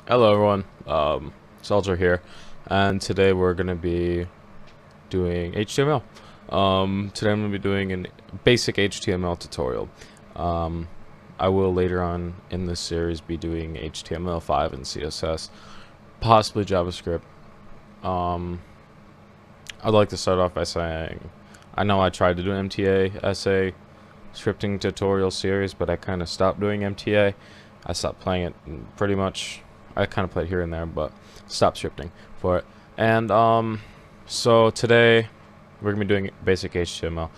Hello everyone, Soldier here, and today we're going to be doing HTML. Today I'm going to be doing a basic HTML tutorial. Um, I will later on in this series be doing HTML5 and CSS, possibly JavaScript. I'd like to start off by saying, I know I tried to do an MTA essay scripting tutorial series, but I kind of stopped doing MTA. I stopped playing it pretty much. I kind of played here and there, but stopped scripting for it. And so today we're gonna be doing basic HTML.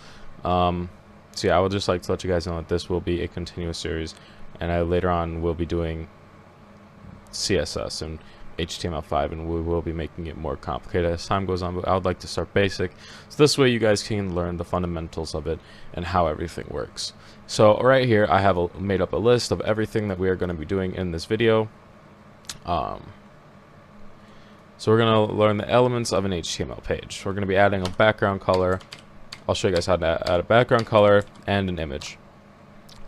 So yeah, I would just like to let you guys know that this will be a continuous series, and I later on will be doing CSS and HTML5, and we will be making it more complicated as time goes on, but I would like to start basic, so this way you guys can learn the fundamentals of it and how everything works. So right here I have made up a list of everything that we are going to be doing in this video. So we're going to learn the elements of an HTML page. We're going to be adding a background color. I'll show you guys how to add a background color and an image.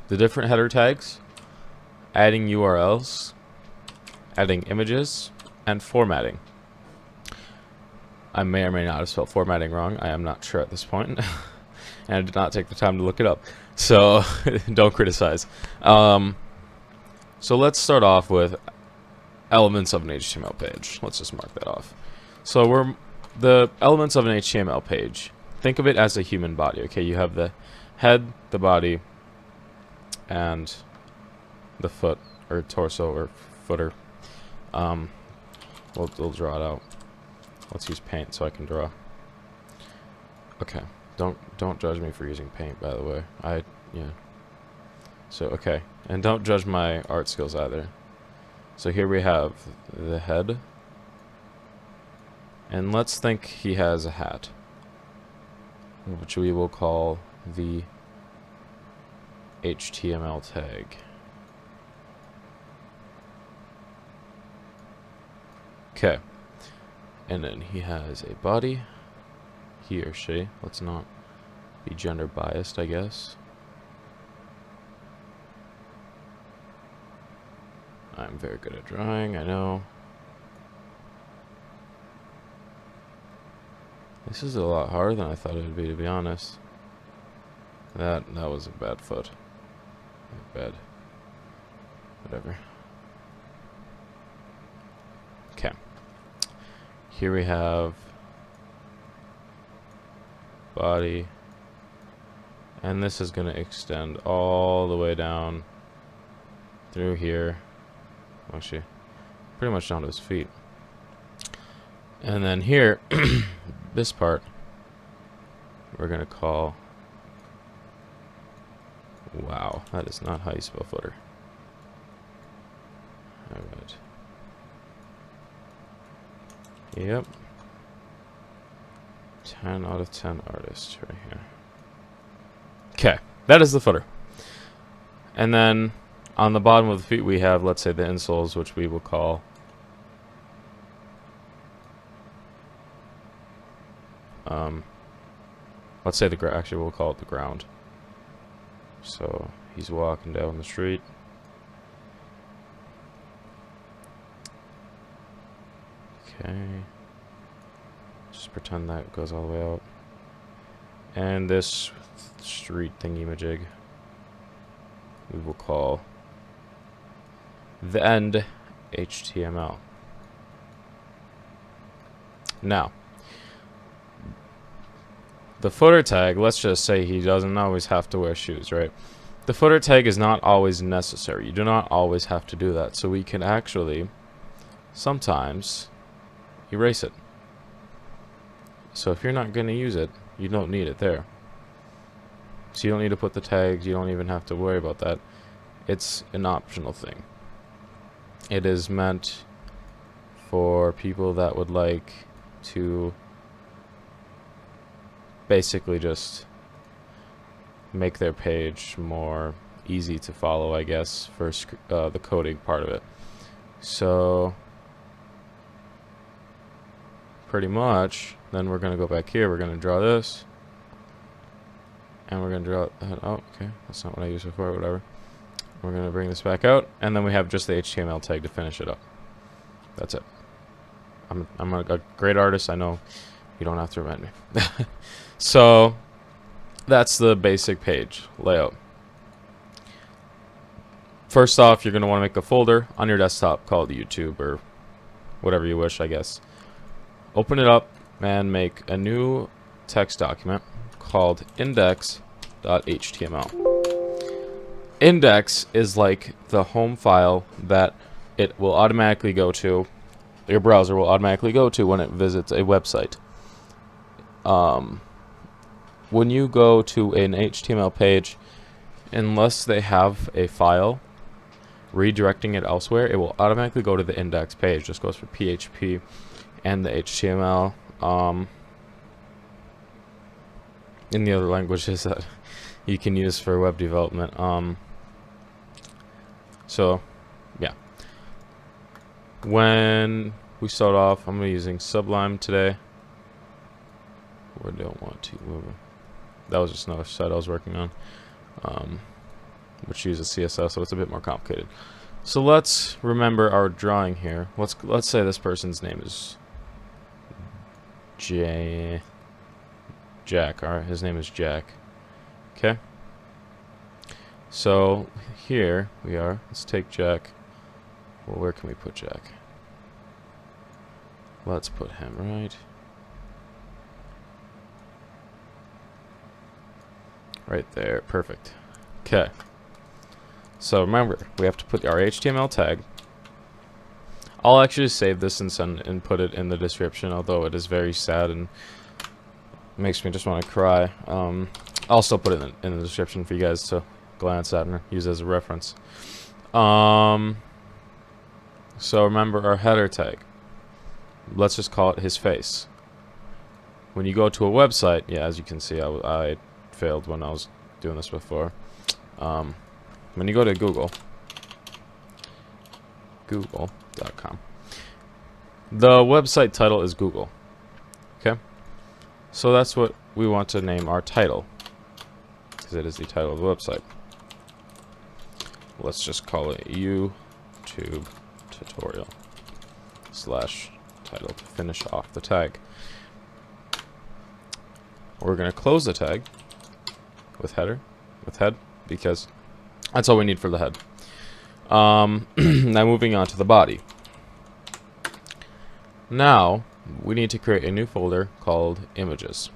The different header tags, adding URLs, adding images, and formatting. I may or may not have spelled formatting wrong. I am not sure at this point. And I did not take the time to look it up. So don't criticize. So let's start off with elements of an HTML page. Let's just mark that off. So the elements of an HTML page. Think of it as a human body. Okay, you have the head, the body, and the foot or torso or footer. We'll draw it out. Let's use paint so I can draw. Okay, don't judge me for using paint, by the way. Yeah. So okay, and don't judge my art skills either. So here we have the head, and let's think he has a hat, which we will call the HTML tag. Okay, and then he has a body, he or she, let's not be gender biased, I guess. I'm very good at drawing, I know. This is a lot harder than I thought it would be, to be honest. That was a bad foot. Bad. Whatever. Okay. Here we have body, and this is going to extend all the way down through here, actually pretty much down to his feet, and then here this part we're going to call, wow, that is not how you spell footer. Alright. Yep. 10 out of 10 artists right here. Okay, that is the footer. And then on the bottom of the feet we have, let's say, the insoles, which we will call let's say actually we'll call it the ground. So he's walking down the street. Okay. Just pretend that goes all the way out. And this street thingy-majig we will call the end HTML. Now, the footer tag, let's just say he doesn't always have to wear shoes, right? The footer tag is not always necessary. You do not always have to do that. So we can actually sometimes erase it. So if you're not going to use it, you don't need it there. So you don't need to put the tags, you don't even have to worry about that. It's an optional thing. It is meant for people that would like to basically just make their page more easy to follow, I guess, for the coding part of it. So pretty much, then we're going to go back here, we're going to draw this, and we're going to draw that. Oh, okay, that's not what I used before, whatever. We're going to bring this back out, and then we have just the HTML tag to finish it up. That's it. I'm a great artist. I know you don't have to remind me. So that's the basic page layout. First off, you're going to want to make a folder on your desktop called YouTube or whatever you wish, I guess. Open it up and make a new text document called index.html. Index is like the home file that it will automatically go to, your browser will automatically go to when it visits a website. When you go to an HTML page, unless they have a file redirecting it elsewhere, it will automatically go to the index page. This goes for PHP and the HTML in the other languages that you can use for web development. So yeah, when we start off, I'm using Sublime today. We don't want to move. That was just another site I was working on, which uses CSS, so it's a bit more complicated. So let's remember our drawing here. Let's say this person's name is Jack. Alright, his name is Jack. Okay. So here we are. Let's take Jack. Well, where can we put Jack? Let's put him right there. Perfect. Okay. So remember, we have to put our HTML tag. I'll actually save this and put it in the description, although it is very sad and makes me just want to cry. I'll still put it in the description for you guys to glance at and use as a reference. So remember our header tag. Let's just call it his face. When you go to a website, yeah, as you can see, I failed when I was doing this before. When you go to google.com, the website title is Google. Okay, so that's what we want to name our title, because it is the title of the website. Let's just call it YouTube tutorial / title to finish off the tag. We're going to close the tag with head, because that's all we need for the head. Now moving on to the body. Now we need to create a new folder called images.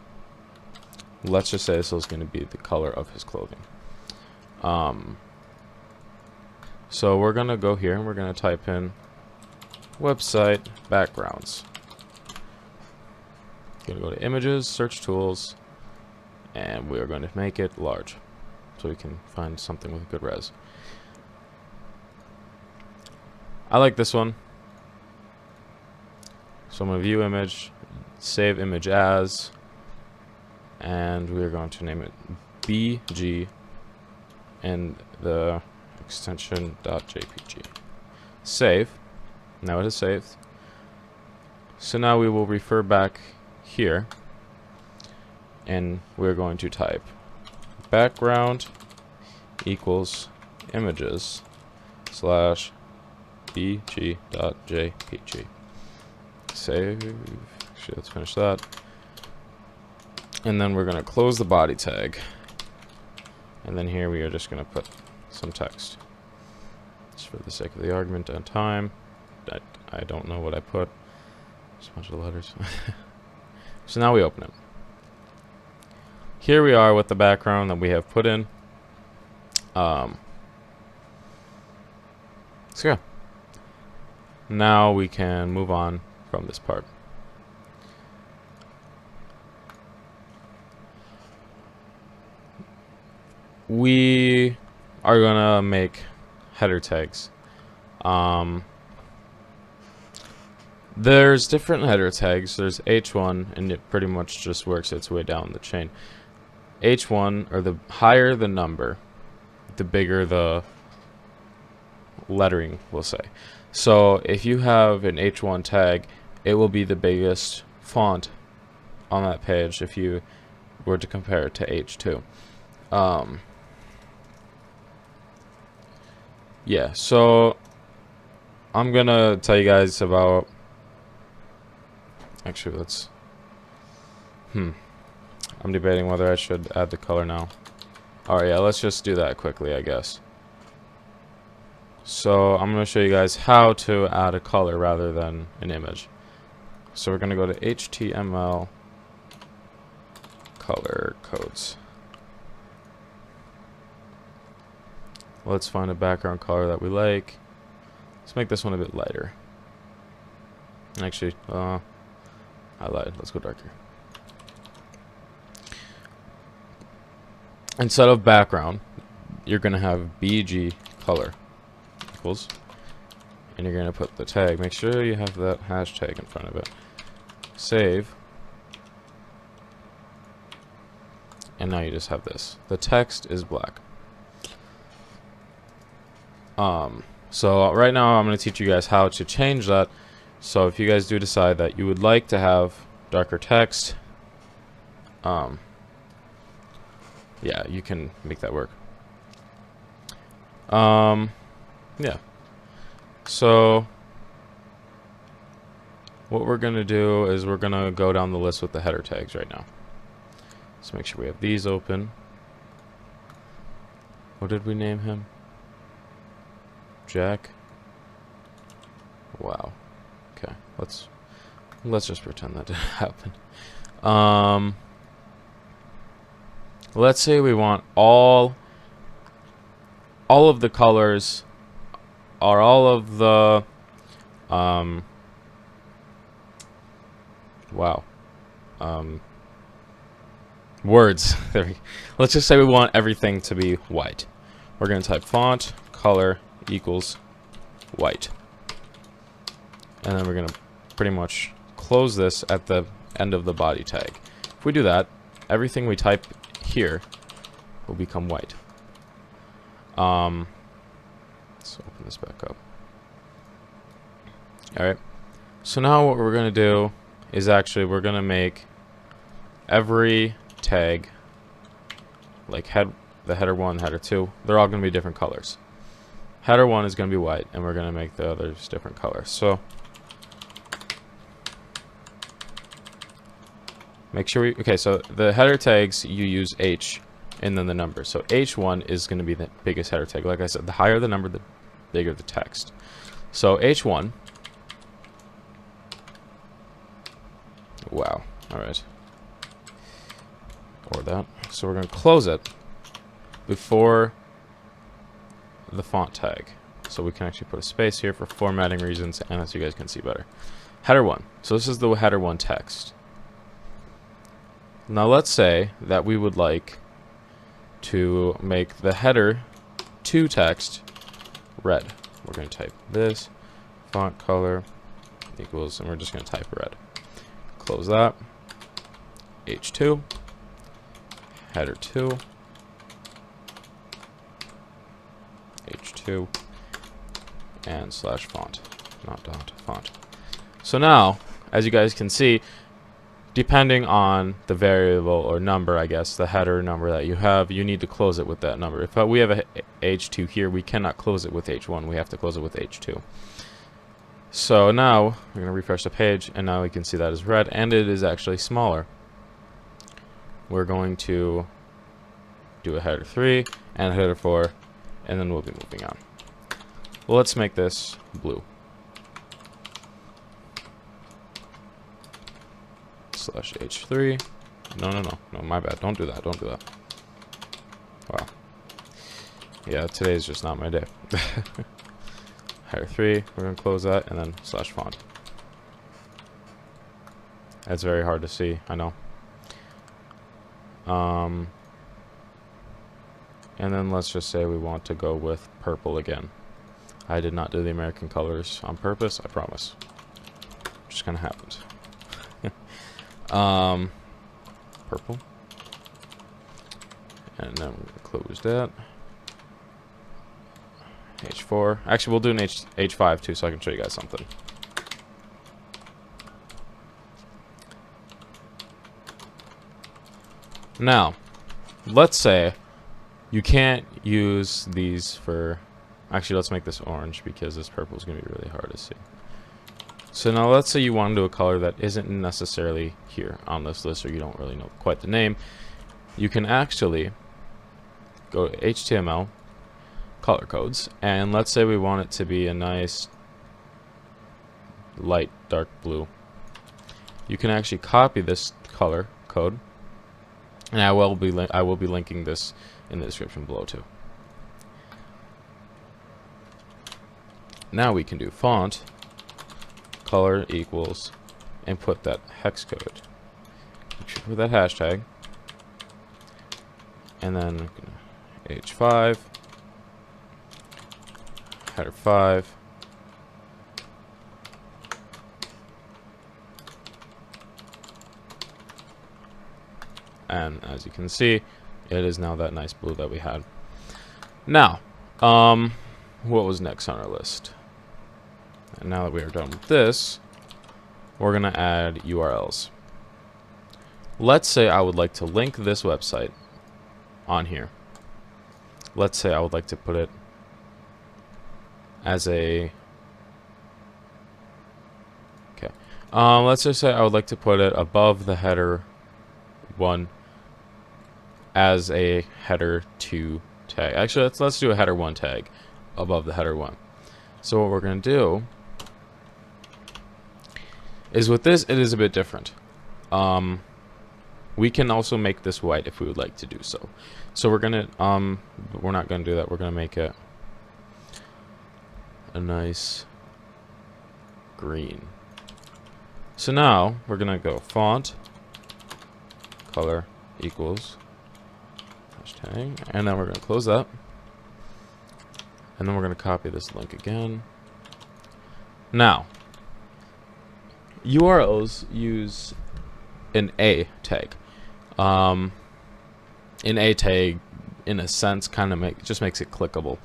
Let's just say this is going to be the color of his clothing. So we're going to go here and we're going to type in website backgrounds. Going to go to images, search tools, and we are going to make it large so we can find something with good res. I like this one. So I'm going to view image, save image as, and we're going to name it BG and the extension .jpg. Save. Now it is saved. So now we will refer back here and we're going to type background equals images / bg.jpg. Save. Actually, let's finish that. And then we're going to close the body tag. And then here we are just going to put some text. Just for the sake of the argument and time. I don't know what I put. Just a bunch of letters. So now we open it. Here we are with the background that we have put in. So yeah. Now we can move on from this part. We are gonna make header tags. There's different header tags. There's H1, and it pretty much just works its way down the chain. H1, or the higher the number, the bigger the lettering, we'll say. So if you have an H1 tag, it will be the biggest font on that page if you were to compare it to H2. Yeah, so I'm gonna tell you guys about. Actually, let's. I'm debating whether I should add the color now. Alright, yeah, let's just do that quickly, I guess. So I'm gonna show you guys how to add a color rather than an image. So we're gonna go to HTML color codes. Let's find a background color that we like. Let's make this one a bit lighter. Actually, I lied. Let's go darker. Instead of background, you're going to have BG color equals, and you're going to put the tag. Make sure you have that hashtag in front of it. Save. And now you just have this. The text is black. So right now I'm going to teach you guys how to change that. So if you guys do decide that you would like to have darker text, yeah, you can make that work. Yeah. So what we're going to do is we're going to go down the list with the header tags right now. Let's make sure we have these open. What did we name him? Jack. Wow. Okay, let's just pretend that didn't happen. Let's say we want all of the colors, or all of the words. There we go. Let's just say we want everything to be white. We're going to type font color equals white, and then we're going to pretty much close this at the end of the body tag. If we do that, everything we type here will become white. Let's open this back up. Alright, so now what we're going to do is actually we're going to make every tag, like the header 1, header 2, they're all going to be different colors. Header 1 is going to be white, and we're going to make the others different colors. So make sure we, okay, so the header tags, you use H and then the number. So H1 is going to be the biggest header tag. Like I said, the higher the number, the bigger the text. So H1, wow, alright, or that. So we're going to close it before the font tag, so we can actually put a space here for formatting reasons, and as you guys can see better. Header 1, so this is the header 1 text. Now let's say that we would like to make the header 2 text red. We're going to type this, font color equals, and we're just going to type red. Close that. H2, header 2, H2, and slash font, not dot, font. So now, as you guys can see, depending on the variable or number, I guess, the header number that you have, you need to close it with that number. If we have a H2 here, we cannot close it with H1. We have to close it with H2. So now, we're going to refresh the page, and now we can see that is red, and it is actually smaller. We're going to do a header 3 and a header 4, and then we'll be moving on. Well, let's make this blue. Slash H3. No, my bad. Don't do that. Don't do that. Wow. Yeah, today's just not my day. Header 3. We're going to close that, and then slash font. That's very hard to see, I know. And then let's just say we want to go with purple again. I did not do the American colors on purpose, I promise. Just kind of happened. Purple. And then we're going to close that. H4. Actually, we'll do an H5 too, so I can show you guys something. Now, let's say you can't use these for, Actually, let's make this orange because this purple is going to be really hard to see. So now let's say you want to do a color that isn't necessarily here on this list, or you don't really know quite the name. You can actually go to HTML, color codes, and let's say we want it to be a nice light dark blue. You can actually copy this color code, and I will be linking this in the description below too. Now we can do font color equals and put that hex code. Make sure to put that hashtag, and then H5 header 5. And as you can see, it is now that nice blue that we had. Now, what was next on our list? And now that we are done with this, we're going to add URLs. Let's say I would like to link this website on here. Let's say I would like to put it as a... Okay. Let's just say I would like to put it above the header 1 as a header 2 tag. Actually, let's do a header 1 tag above the header 1. So what we're going to do is with this, it is a bit different. We can also make this white if we would like to do so. So we're gonna we're not gonna do that. We're gonna make it a nice green. So now we're gonna go font color equals hashtag, and then we're gonna close that, and then we're gonna copy this link again. Now, URLs use an A tag. An A tag, in a sense, kind of just makes it clickable.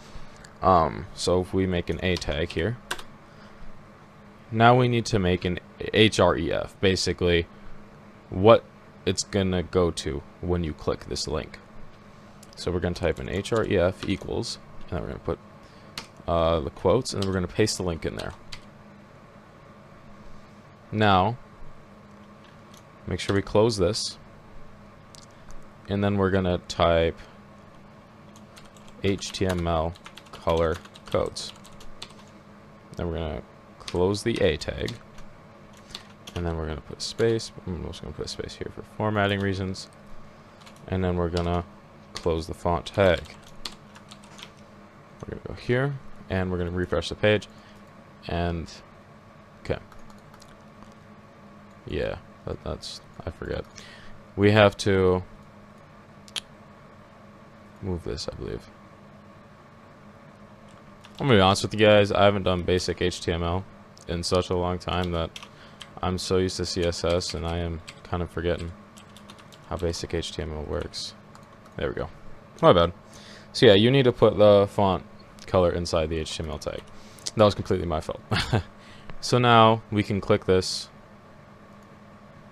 So if we make an A tag here, now we need to make an href, basically what it's gonna go to when you click this link. So we're gonna type in href equals, and then we're gonna put the quotes, and then we're gonna paste the link in there. Now, make sure we close this, and then we're gonna type HTML color codes. Then we're gonna close the A tag, and then we're gonna put a space. I'm just gonna put a space here for formatting reasons, and then we're gonna close the font tag. We're gonna go here, and we're gonna refresh the page, and okay. Yeah, that's, I forget. We have to move this, I believe. I'm gonna be honest with you guys, I haven't done basic HTML in such a long time that I'm so used to CSS, and I am kind of forgetting how basic HTML works. There we go. My bad. So yeah, you need to put the font color inside the HTML tag. That was completely my fault. So now we can click this,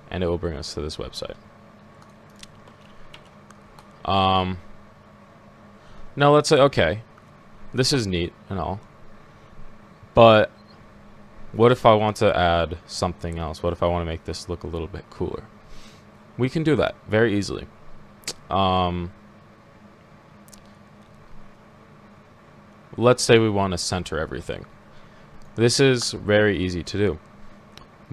and it will bring us to this website. Now let's say, okay, this is neat and all, but what if I want to add something else? What if I want to make this look a little bit cooler? We can do that very easily. Let's say we want to center everything. This is very easy to do.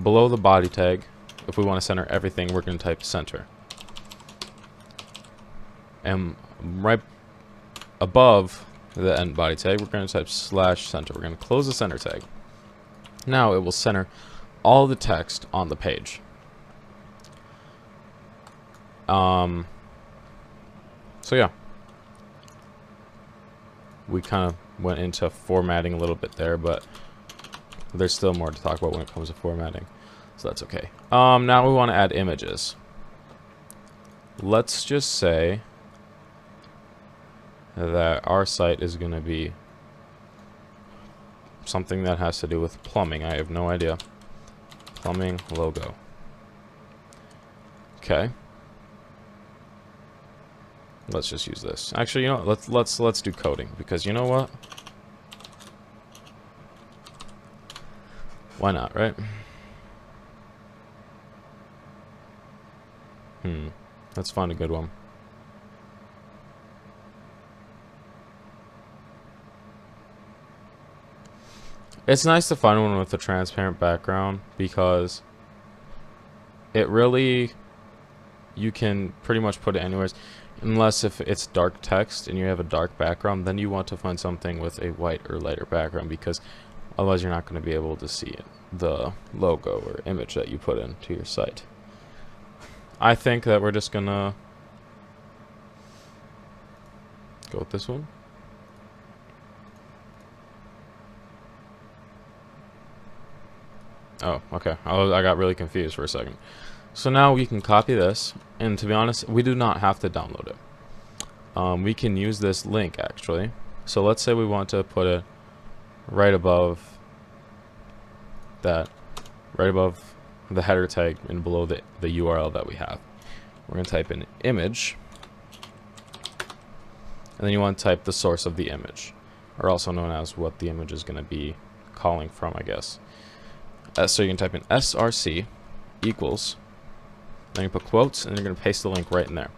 Below the body tag, if we want to center everything, we're going to type center. And right above the end body tag, we're going to type /center. We're going to close the center tag. Now it will center all the text on the page. So yeah, we kind of went into formatting a little bit there, but there's still more to talk about when it comes to formatting, so that's okay. Now we want to add images. Let's just say that our site is going to be something that has to do with plumbing. I have no idea. Plumbing logo. Okay. Let's just use this. Actually, you know what? Let's do coding, because you know what? Why not, right? Let's find a good one. It's nice to find one with a transparent background because it really, you can pretty much put it anywhere. Unless if it's dark text and you have a dark background, then you want to find something with a white or lighter background because otherwise you're not going to be able to see it, the logo or image that you put into your site. I think that we're just going to go with this one. Oh, okay. I got really confused for a second. So now we can copy this, and to be honest, we do not have to download it. We can use this link, actually. So let's say we want to put it right above that, right above the header tag and below the URL that we have. We're going to type in image, and then you want to type the source of the image, or also known as what the image is going to be calling from, I guess. So you can type in src equals, then you put quotes, and you're going to paste the link right in there.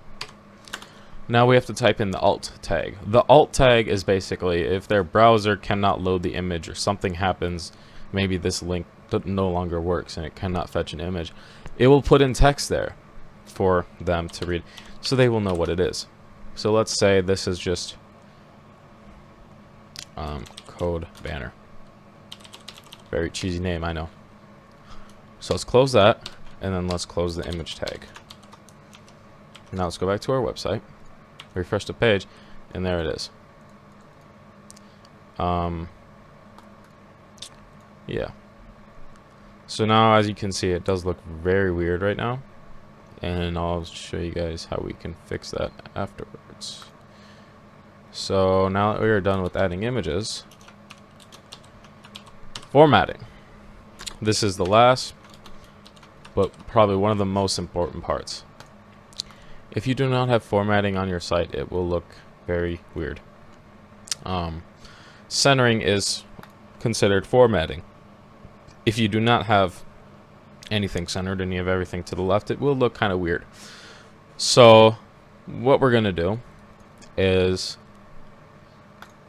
Now we have to type in the alt tag. The alt tag is basically if their browser cannot load the image or something happens, maybe this link no longer works and it cannot fetch an image, it will put in text there for them to read, so they will know what it is. So let's say this is just code banner. Very cheesy name, I know. So let's close that, and then let's close the image tag. Now let's go back to our website, refresh the page, and there it is. Yeah. So now, as you can see, it does look very weird right now, and I'll show you guys how we can fix that afterwards. So now that we are done with adding images, formatting. This is the last, but probably one of the most important parts. If you do not have formatting on your site, it will look very weird. Centering is considered formatting. If you do not have anything centered and you have everything to the left, it will look kind of weird. So what we're going to do is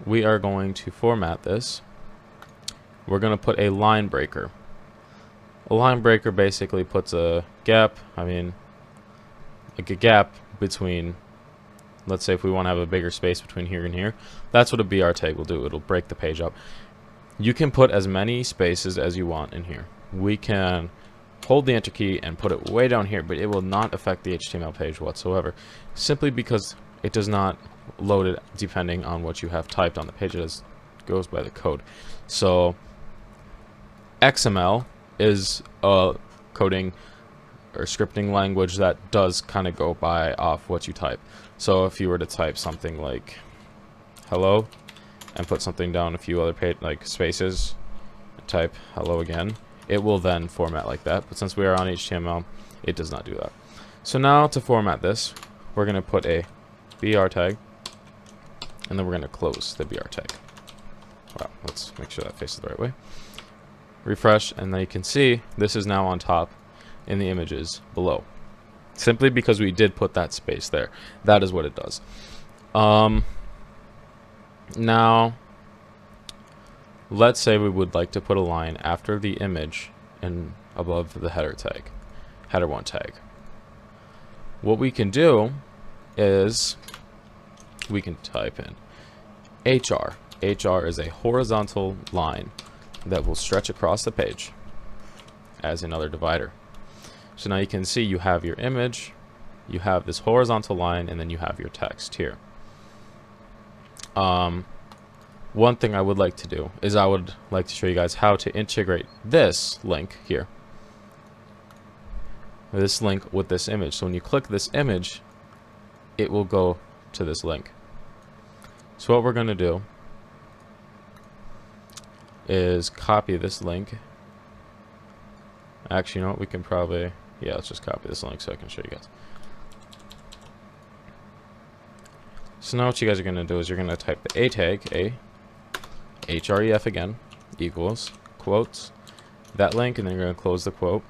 we are going to format this. We're going to put a line breaker. A line breaker basically puts a gap, like a gap between, let's say if we want to have a bigger space between here and here, that's what a BR tag will do. It'll break the page up. You can put as many spaces as you want in here. We can hold the enter key and put it way down here, but it will not affect the HTML page whatsoever, simply because it does not load it depending on what you have typed on the page. It goes by the code. So XML is a coding or scripting language that does kind of go by off what you type. So if you were to type something like hello and put something down a few other like spaces and type hello again, it will then format like that. But since we are on HTML, it does not do that. So now to format this, we're going to put a BR tag, and then we're going to close the BR tag. Wow, let's make sure that faces the right way. Refresh, and then you can see this is now on top in the images below, simply because we did put that space there. That is what it does. Now let's say we would like to put a line after the image and above the header tag, header 1 tag. What we can do is we can type in HR. HR is a horizontal line that will stretch across the page as another divider. So now you can see you have your image, you have this horizontal line, and then you have your text here. One thing I would like to do is I would like to show you guys how to integrate this link here, this link with this image. So when you click this image, it will go to this link. So what we're going to do is copy this link. Actually, you know what, we can probably, yeah, let's just copy this link so I can show you guys. So now what you guys are going to do is you're going to type the A tag, href again, equals, quotes, that link, and then you're going to close the quote,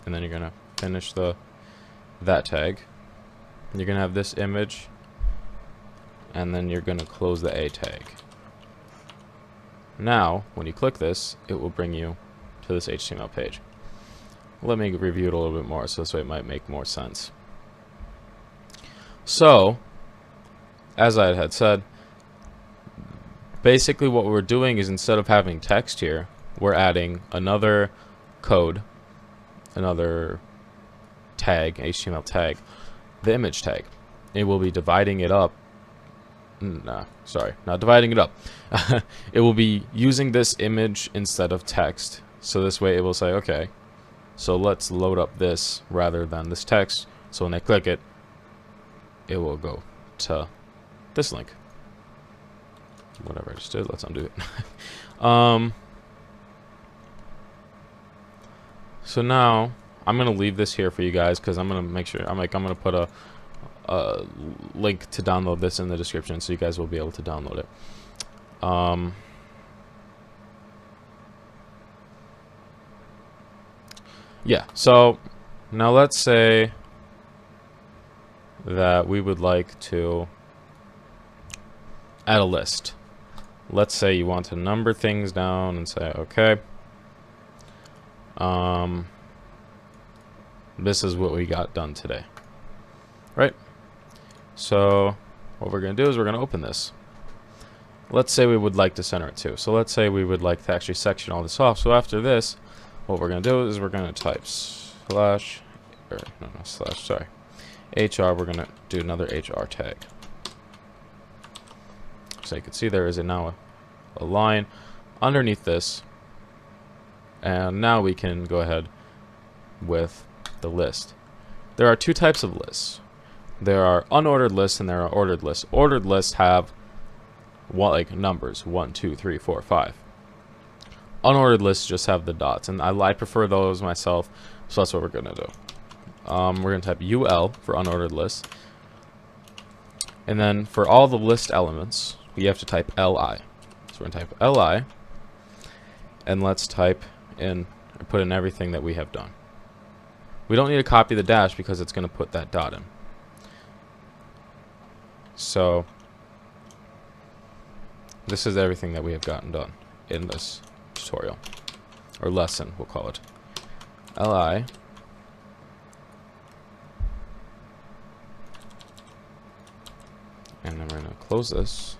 and then you're going to finish that tag. You're going to have this image, and then you're going to close the A tag. Now, when you click this, it will bring you to this HTML page. Let me review it a little bit more, so this way it might make more sense. So, as I had said, basically what we're doing is, instead of having text here, we're adding another code, another tag, HTML tag, the image tag. It will be dividing it up. Sorry, not dividing it up. It will be using this image instead of text. So this way it will say, okay, so let's load up this rather than this text. So when they click it, it will go to this link. Whatever I just did, let's undo it. So now I'm gonna leave this here for you guys, because I'm gonna make sure I'm gonna put a link to download this in the description, so you guys will be able to download it. Yeah, so now let's say that we would like to add a list. Let's say you want to number things down and say, okay, this is what we got done today, right? So what we're going to do is we're going to open this. Let's say we would like to center it too. So let's say we would like to actually section all this off. So after this, what we're going to do is we're going to type slash, sorry, HR. We're going to do another HR tag. So you can see there is now a line underneath this. And now we can go ahead with the list. There are two types of lists. There are unordered lists and there are ordered lists. Ordered lists have like numbers 1, 2, 3, 4, 5. Unordered lists just have the dots, and I prefer those myself, so that's what we're gonna do. We're gonna type UL for unordered lists, and then for all the list elements we have to type LI. So we're gonna type LI, and let's type in or put in everything that we have done. We don't need to copy the dash because it's gonna put that dot in. So this is everything that we have gotten done in this tutorial, or lesson, we'll call it. LI, and then we're going to close this.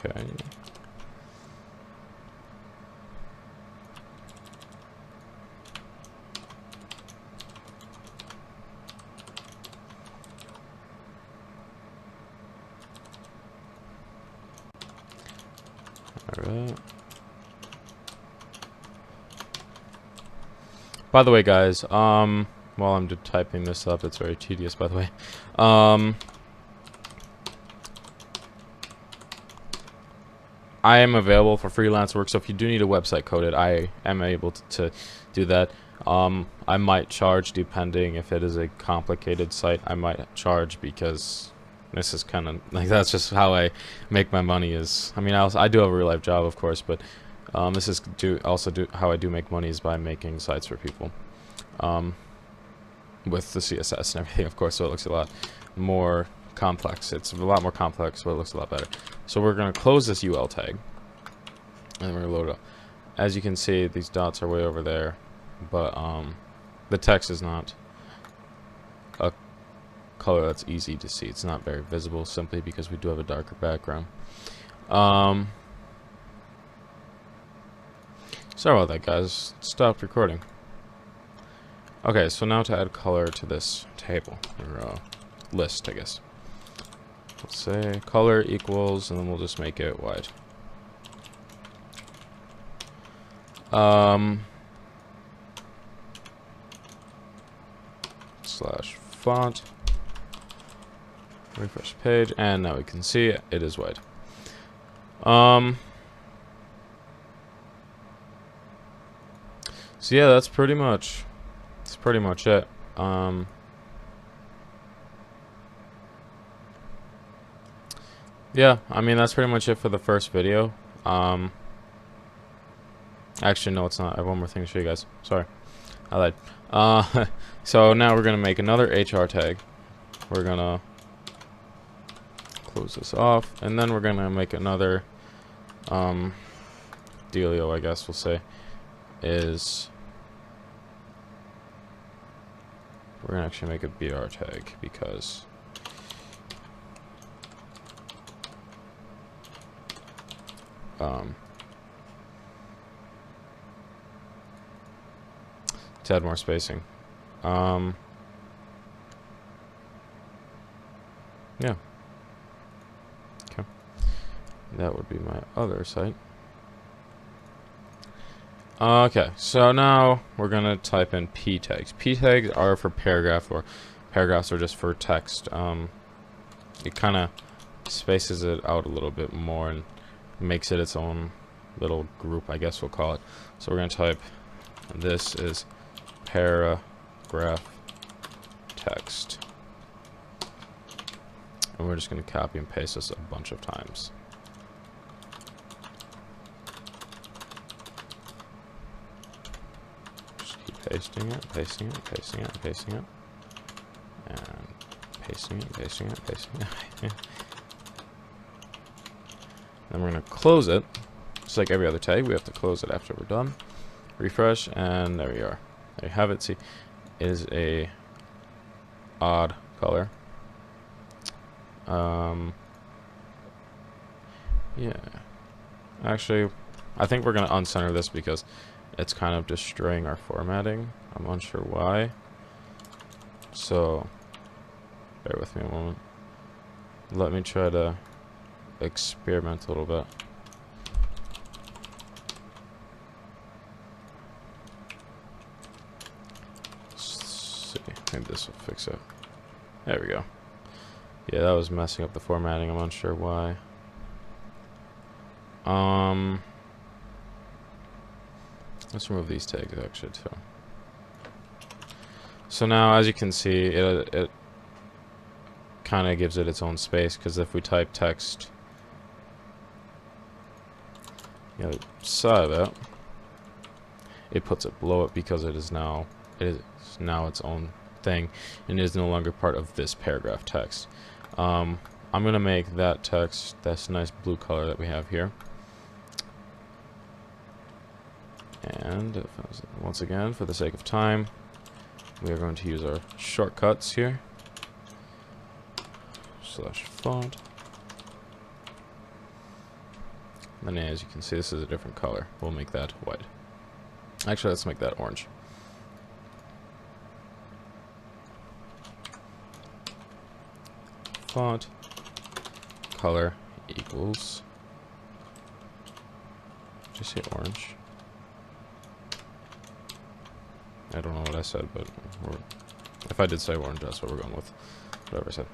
Okay. Alright. By the way, guys, while I'm just typing this up, it's very tedious, by the way. I am available for freelance work, so if you do need a website coded, I am able to do that. I might charge, depending if it is a complicated site. I might charge, because this is kind of like, that's just how I make my money. Is, I mean, I do have a real life job, of course, but this is how I do make money, is by making sites for people, with the CSS and everything, of course. So it looks a lot more complex. It's a lot more complex, but it looks a lot better. So we're going to close this UL tag, and we're going to load it up. As you can see, these dots are way over there, but the text is not a color that's easy to see. It's not very visible, simply because we do have a darker background. Sorry about that, guys. Stopped recording. Okay, so now to add color to this table, or list, I guess. Let's say color equals, and then we'll just make it white. Slash font. Refresh page, and now we can see it is white. So yeah, that's pretty much pretty much it. Yeah, I mean, that's pretty much it for the first video. Actually, no, it's not. I have one more thing to show you guys. Sorry, I lied. So now we're gonna make another HR tag. We're gonna close this off, and then we're gonna make another dealio, I guess we'll say, is we're gonna actually make a BR tag because to add more spacing. Yeah. Okay. That would be my other site. Okay, so now we're gonna type in P tags. P tags are for paragraph, or paragraphs are just for text. It kind of spaces it out a little bit more and makes it its own little group, I guess we'll call it. So we're gonna type, this is paragraph text, and we're just gonna copy and paste this a bunch of times. Pasting it, pasting it, pasting it, pasting it, and pasting it, pasting it, pasting it. Then we're going to close it. Just like every other tag, we have to close it after we're done. Refresh, and there we are. There you have it. See, it is a odd color. Yeah. Actually, I think we're going to uncenter this because it's kind of destroying our formatting. I'm unsure why. So, bear with me a moment. Let me try to experiment a little bit. Let's see. Maybe this will fix it. There we go. Yeah, that was messing up the formatting. I'm unsure why. Let's remove these tags actually too. So now, as you can see, it kind of gives it its own space, because if we type text the other side of it, it puts it below it because it is now its own thing and is no longer part of this paragraph text. I'm gonna make that text this nice blue color that we have here. And once again, for the sake of time, we are going to use our shortcuts here. /font. And then, as you can see, this is a different color. We'll make that white. Actually, let's make that orange. Font color equals, just say orange. I don't know what I said, but if I did say orange, that's what we're going with. Whatever I said.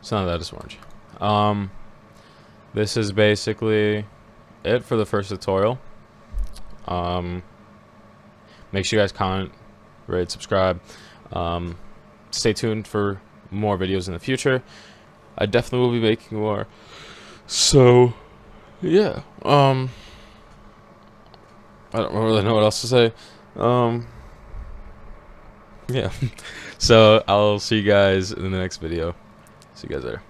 So now that is orange. This is basically it for the first tutorial. Make sure you guys comment, rate, subscribe. Stay tuned for more videos in the future. I definitely will be making more. So, yeah. I don't really know what else to say. Yeah. So I'll see you guys in the next video. See you guys later.